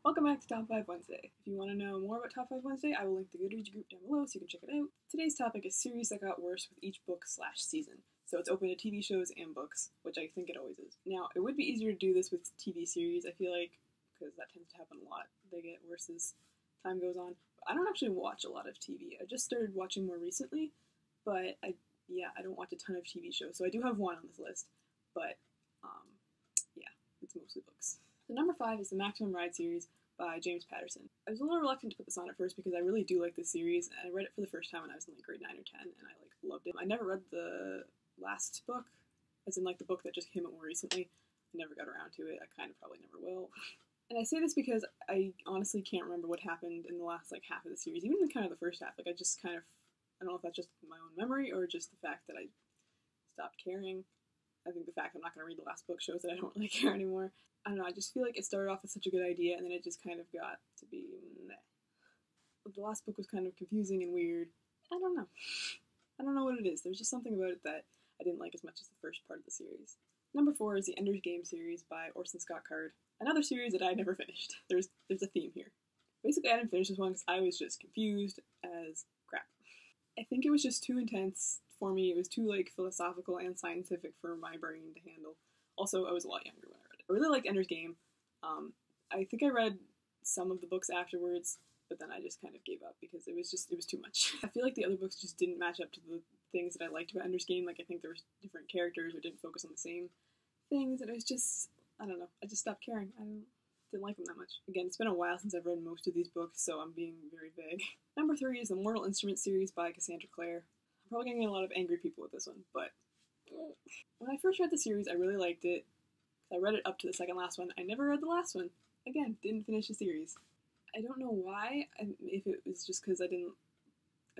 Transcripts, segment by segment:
Welcome back to Top 5 Wednesday. If you want to know more about Top 5 Wednesday, I will link the Goodreads group down below so you can check it out. Today's topic is series that got worse with each book/season. So it's open to TV shows and books, which I think it always is. Now, it would be easier to do this with TV series, I feel like, because that tends to happen a lot. They get worse as time goes on. But I don't actually watch a lot of TV. I just started watching more recently, but I don't watch a ton of TV shows. So I do have one on this list, but it's mostly books. So number 5 is the Maximum Ride series by James Patterson. I was a little reluctant to put this on at first because I really do like this series, and I read it for the first time when I was in grade 9 or 10, and I loved it. I never read the last book, as in the book that just came out more recently. I never got around to it. I kind of probably never will. And I say this because I honestly can't remember what happened in the last half of the series, even in kind of the first half. I just kind of, I don't know if that's just my own memory or just the fact that I stopped caring. I think the fact I'm not going to read the last book shows that I don't really care anymore. I don't know, I just feel like it started off with such a good idea, and then it just kind of got to be meh. The last book was kind of confusing and weird. I don't know. I don't know what it is. There's just something about it that I didn't like as much as the first part of the series. Number 4 is the Ender's Game series by Orson Scott Card. Another series that I never finished. There's a theme here. Basically, I didn't finish this one because I was just confused as crap. I think it was just too intense for me. It was too philosophical and scientific for my brain to handle. Also, I was a lot younger when I read it. I really liked Ender's Game. I think I read some of the books afterwards, but then I just kind of gave up because it was too much. I feel like the other books just didn't match up to the things that I liked about Ender's Game. I think there were different characters or didn't focus on the same things, and it was just, I don't know, I just stopped caring. I didn't like them that much. Again, it's been a while since I've read most of these books, so I'm being very vague. Number 3 is the Mortal Instruments series by Cassandra Clare. I'm probably going to get a lot of angry people with this one, but when I first read the series, I really liked it. I read it up to the second last one. I never read the last one. Again, didn't finish the series. I don't know why, if it was just because I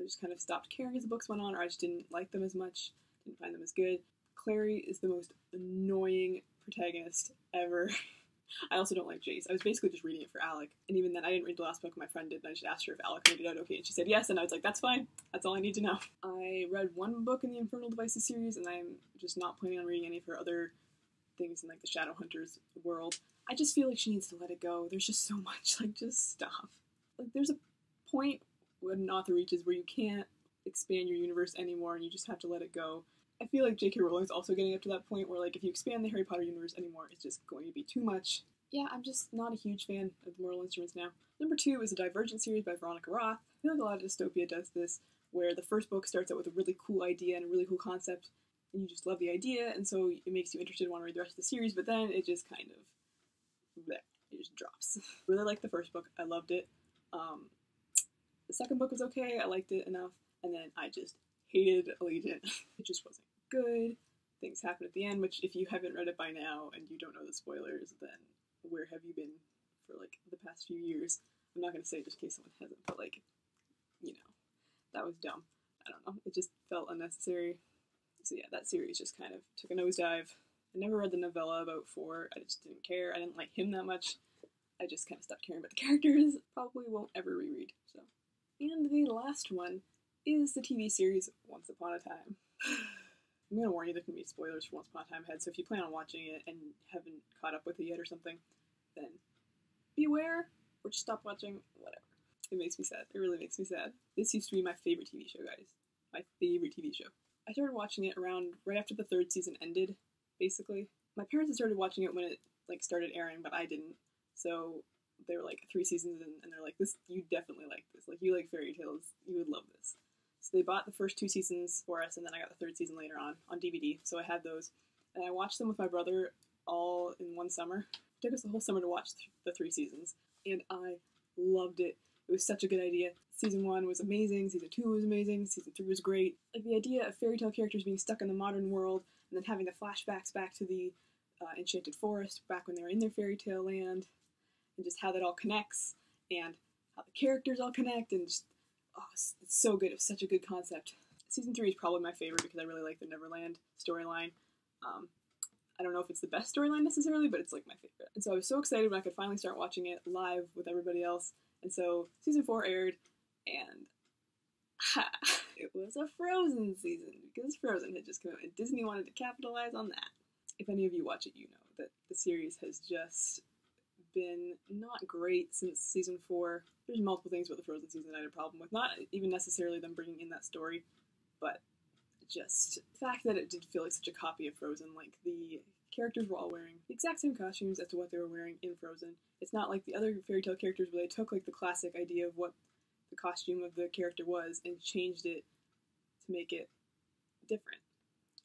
just kind of stopped caring as the books went on, or I just didn't like them as much, didn't find them as good. Clary is the most annoying protagonist ever. I also don't like Jace. I was basically just reading it for Alec, and even then I didn't read the last book my friend did, and I just asked her if Alec made it out okay, and she said yes, and I was like, that's fine. That's all I need to know. I read one book in the Infernal Devices series, and I'm just not planning on reading any of her other things in the Shadowhunters world. I just feel like she needs to let it go. There's just so much. Just stop. There's a point when an author reaches where you can't expand your universe anymore, and you just have to let it go. I feel like J.K. Rowling's also getting up to that point where, if you expand the Harry Potter universe anymore, it's just going to be too much. Yeah, I'm just not a huge fan of the Mortal Instruments now. Number 2 is the Divergent series by Veronica Roth. I feel like a lot of dystopia does this, where the first book starts out with a really cool idea and a really cool concept, and you just love the idea, and so it makes you interested and want to read the rest of the series, but then it just kind of, bleh, it just drops. Really liked the first book. I loved it. The second book was okay. I liked it enough, and then I just hated Allegiant. It just wasn't good. Things happen at the end, which if you haven't read it by now and you don't know the spoilers, then where have you been for the past few years? I'm not going to say it just in case someone hasn't, but that was dumb. I don't know. It just felt unnecessary. So yeah, that series just kind of took a nosedive. I never read the novella about 4. I just didn't care. I didn't like him that much. I just kind of stopped caring about the characters. Probably won't ever reread. So, and the last one is the TV series Once Upon a Time. I'm going to warn you, there can be spoilers for Once Upon a Time ahead, so if you plan on watching it and haven't caught up with it yet or something, then beware, or just stop watching, whatever. It makes me sad. It really makes me sad. This used to be my favorite TV show, guys. My favorite TV show. I started watching it right after the 3rd season ended, basically. My parents had started watching it when it, started airing, but I didn't. So they were 3 seasons in, and they're like, this, you definitely like this. You like fairy tales, you would love this. So they bought the first 2 seasons for us, and then I got the 3rd season later on DVD, so I had those. And I watched them with my brother all in one summer. It took us the whole summer to watch the 3 seasons, and I loved it. It was such a good idea. Season 1 was amazing, Season 2 was amazing, Season 3 was great. The idea of fairy tale characters being stuck in the modern world, and then having the flashbacks back to the Enchanted Forest, back when they were in their fairy tale land, and just how that all connects, and how the characters all connect, and just, it's so good. It was such a good concept. Season 3 is probably my favorite because I really like the Neverland storyline. I don't know if it's the best storyline necessarily, but it's my favorite. And so I was so excited when I could finally start watching it live with everybody else. And so Season 4 aired, and it was a Frozen season because Frozen had just come out, and Disney wanted to capitalize on that. If any of you watch it, you know that the series has just been not great since season 4. There's multiple things about the Frozen season I had a problem with. Not even necessarily them bringing in that story, but just the fact that it did feel like such a copy of Frozen. Like, the characters were all wearing the exact same costumes as to what they were wearing in Frozen. It's not like the other fairy tale characters where they took like the classic idea of what the costume of the character was and changed it to make it different.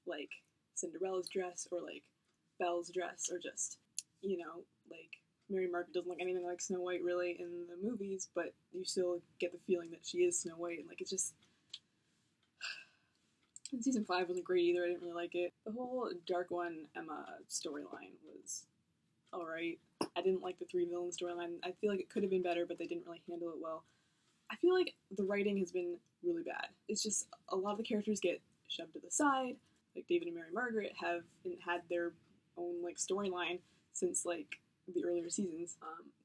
Like Cinderella's dress, or like Belle's dress, or just, like Mary Margaret doesn't look anything like Snow White really in the movies, but you still get the feeling that she is Snow White, and like it's just. And season 5 wasn't great either. I didn't really like it. The whole Dark One Emma storyline was alright. I didn't like the 3 villain storyline. I feel like it could have been better, but they didn't really handle it well. I feel like the writing has been really bad. It's just a lot of the characters get shoved to the side. Like David and Mary Margaret haven't had their own like storyline since like the earlier seasons.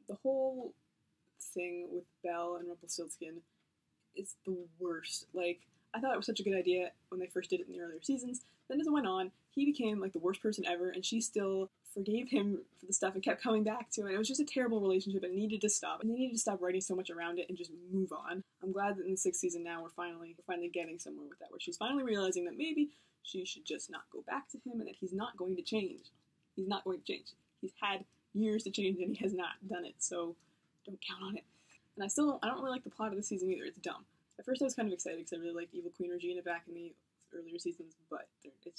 The whole thing with Belle and Rumpelstiltskin is the worst. Like, I thought it was such a good idea when they first did it in the earlier seasons. Then as it went on, he became like the worst person ever, and she still forgave him for the stuff and kept coming back to it. It was just a terrible relationship, and it needed to stop. And they needed to stop writing so much around it and just move on. I'm glad that in the 6th season now we're finally getting somewhere with that, where she's finally realizing that maybe she should just not go back to him and that he's not going to change. He's not going to change. He's had years to change and he has not done it, so don't count on it. And I don't really like the plot of the season either. It's dumb. At first I was kind of excited because I really liked Evil Queen Regina back in the earlier seasons, but it's not good.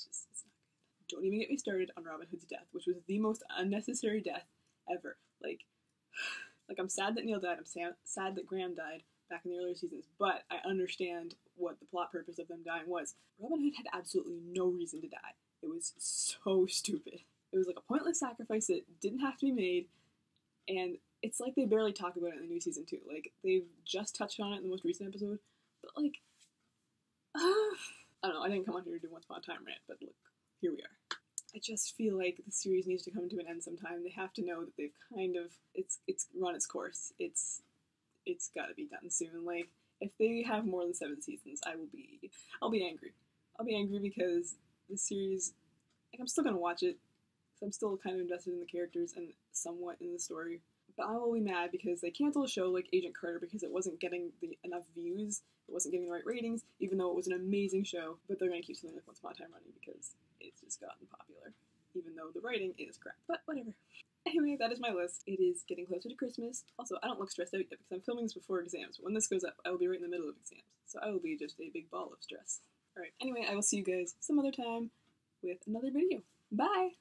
Don't even get me started on Robin Hood's death, which was the most unnecessary death ever. Like I'm sad that Neil died, I'm sad that Graham died back in the earlier seasons, but I understand what the plot purpose of them dying was. Robin Hood had absolutely no reason to die. It was so stupid. It was like a pointless sacrifice that didn't have to be made, and it's like they barely talk about it in the new season too. Like, they've just touched on it in the most recent episode, but like, I don't know, I didn't come on here to do Once Upon a Time rant, but look, here we are. I just feel like the series needs to come to an end sometime. They have to know that they've it's run its course. It's gotta be done soon. Like, if they have more than 7 seasons, I'll be angry. I'll be angry because the series, like, I'm still gonna watch it, because I'm still kind of invested in the characters and somewhat in the story. But I will be mad because they canceled a show like Agent Carter because it wasn't getting enough views, it wasn't getting the right ratings, even though it was an amazing show. But they're going to keep something like Once Upon a Time running because it's just gotten popular, even though the writing is crap. But whatever. Anyway, that is my list. It is getting closer to Christmas. Also, I don't look stressed out yet because I'm filming this before exams. But when this goes up, I will be right in the middle of exams. So I will be just a big ball of stress. Alright, anyway, I will see you guys some other time with another video. Bye!